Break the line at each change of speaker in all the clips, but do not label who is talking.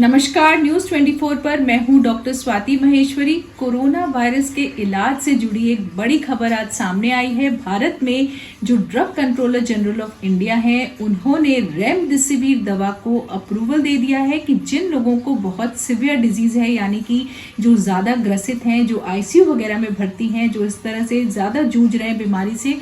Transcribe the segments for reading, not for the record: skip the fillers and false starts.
नमस्कार, न्यूज 24 पर मैं हूं doctor Swati Maheshwari. Corona virus के इलाज से जुड़ी एक बड़ी खबर आज सामने आई है। भारत में जो drug controller general of India हैं, उन्होंने रेमडेसिविर दवा को अप्रूवल दे दिया है कि जिन लोगों को बहुत सिवियर डिजीज है, यानी कि जो ज्यादा ग्रसित हैं, जो आईसीयू वगैरह में भर्ती हैं, जो इस तरह से ज्यादा जूझ रहे हैं बीमारी से,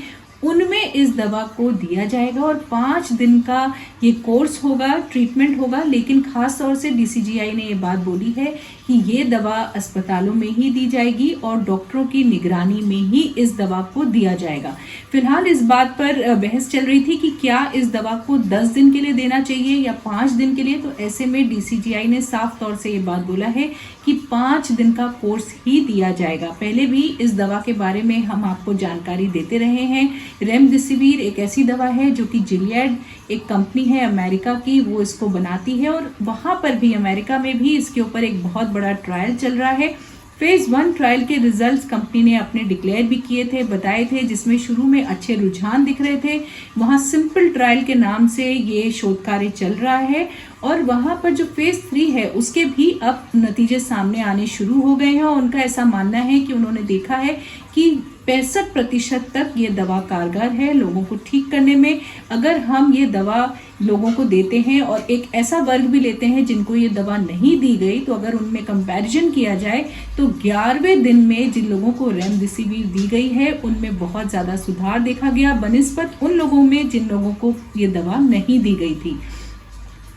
उनमें इस दवा को दिया जाएगा और 5 दिन का ये कोर्स होगा, ट्रीटमेंट होगा। लेकिन खास तौर से डीसीजीआई ने ये बात बोली है कि ये दवा अस्पतालों में ही दी जाएगी और डॉक्टरों की निगरानी में ही इस दवा को दिया जाएगा। फिलहाल इस बात पर बहस चल रही थी कि क्या इस दवा को 10 दिन के लिए देना चाहिए या 5 दिन के लिए। तो ऐसे में डीसीजीआई ने साफ तौर से ये बात बोला है कि 5 दिन का कोर्स ही दिया जाएगा। पहले भी इस दवा के बारे में हम आपको जानकारी देते रहे हैं। रेमडेसिविर एक ऐसी दवा है जो कि जिलियड एक कंपनी है अमेरिका की, वो इसको बनाती है और वहां पर भी अमेरिका में भी इसके ऊपर एक बहुत बड़ा ट्रायल चल रहा है। फेज 1 ट्रायल के रिजल्ट्स कंपनी ने अपने डिक्लेयर भी किए थे, बताए थे, जिसमें शुरू में अच्छे रुझान दिख रहे थे। वहां सिंपल ट्रायल के नाम से ये शोध कार्य चल रहा है और वहां पर जो फेज 3 है उसके भी अब नतीजे सामने आने शुरू हो गए हैं और उनका ऐसा मानना है कि उन्होंने देखा है कि 65% तक ये दवा कारगर है लोगों को ठीक करने में। अगर हम ये दवा लोगों को देते हैं और एक ऐसा वर्ग भी लेते हैं जिनको ये दवा नहीं दी गई, तो अगर उनमें कंपैरिजन किया जाए तो 11वें दिन में जिन लोगों को रेमडेसिविर दी गई है उनमें बहुत ज़्यादा सुधार देखा गया बनिस्बत उन लोगों में जिन लोगों को ये दवा नहीं दी गई थी।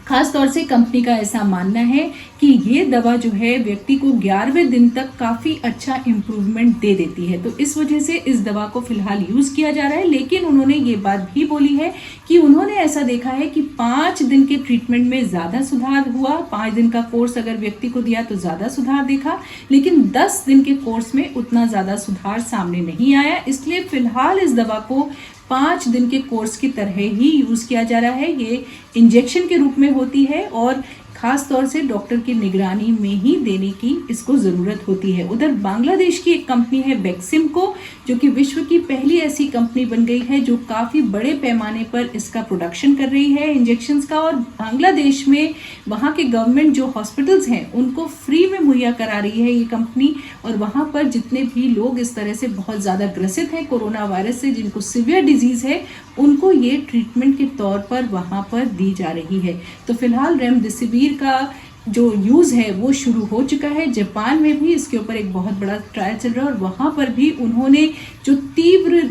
खास तौर से कंपनी का ऐसा मानना है कि ये दवा जो है व्यक्ति को 11वें दिन तक काफ़ी अच्छा इम्प्रूवमेंट दे देती है। तो इस वजह से इस दवा को फिलहाल यूज़ किया जा रहा है। लेकिन उन्होंने ये बात भी बोली है कि उन्होंने ऐसा देखा है कि 5 दिन के ट्रीटमेंट में ज़्यादा सुधार हुआ। 5 दिन का कोर्स अगर व्यक्ति को दिया तो ज़्यादा सुधार देखा, लेकिन 10 दिन के कोर्स में उतना ज़्यादा सुधार सामने नहीं आया। इसलिए फिलहाल इस दवा को 5 दिन के कोर्स की तरह ही यूज़ किया जा रहा है। ये इंजेक्शन के रूप में होती है और खास तौर से डॉक्टर की निगरानी में ही देने की इसको ज़रूरत होती है। उधर बांग्लादेश की एक कंपनी है बेक्सिमको, जो कि विश्व की पहली ऐसी कंपनी बन गई है जो काफ़ी बड़े पैमाने पर इसका प्रोडक्शन कर रही है इंजेक्शंस का। और बांग्लादेश में वहाँ के गवर्नमेंट जो हॉस्पिटल्स हैं उनको फ्री में मुहैया करा रही है ये कंपनी। और वहाँ पर जितने भी लोग इस तरह से बहुत ज़्यादा ग्रसित हैं कोरोना वायरस से, जिनको सीवियर डिजीज़ है, उनको ये ट्रीटमेंट के तौर पर वहाँ पर दी जा रही है। तो फिलहाल रेमडेसिविर का जो यूज़ है वो शुरू हो चुका है। जापान में भी इसके ऊपर एक बहुत बड़ा ट्रायल चल रहा है और वहाँ पर भी उन्होंने जो तीव्र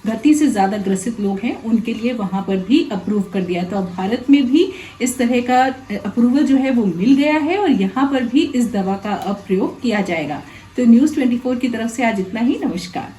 गति से ज़्यादा ग्रसित लोग हैं उनके लिए वहाँ पर भी अप्रूव कर दिया। तो अब भारत में भी इस तरह का अप्रूवल जो है वो मिल गया है और यहाँ पर भी इस दवा का अब प्रयोग किया जाएगा। तो न्यूज़ 24 की तरफ से आज इतना ही। नमस्कार।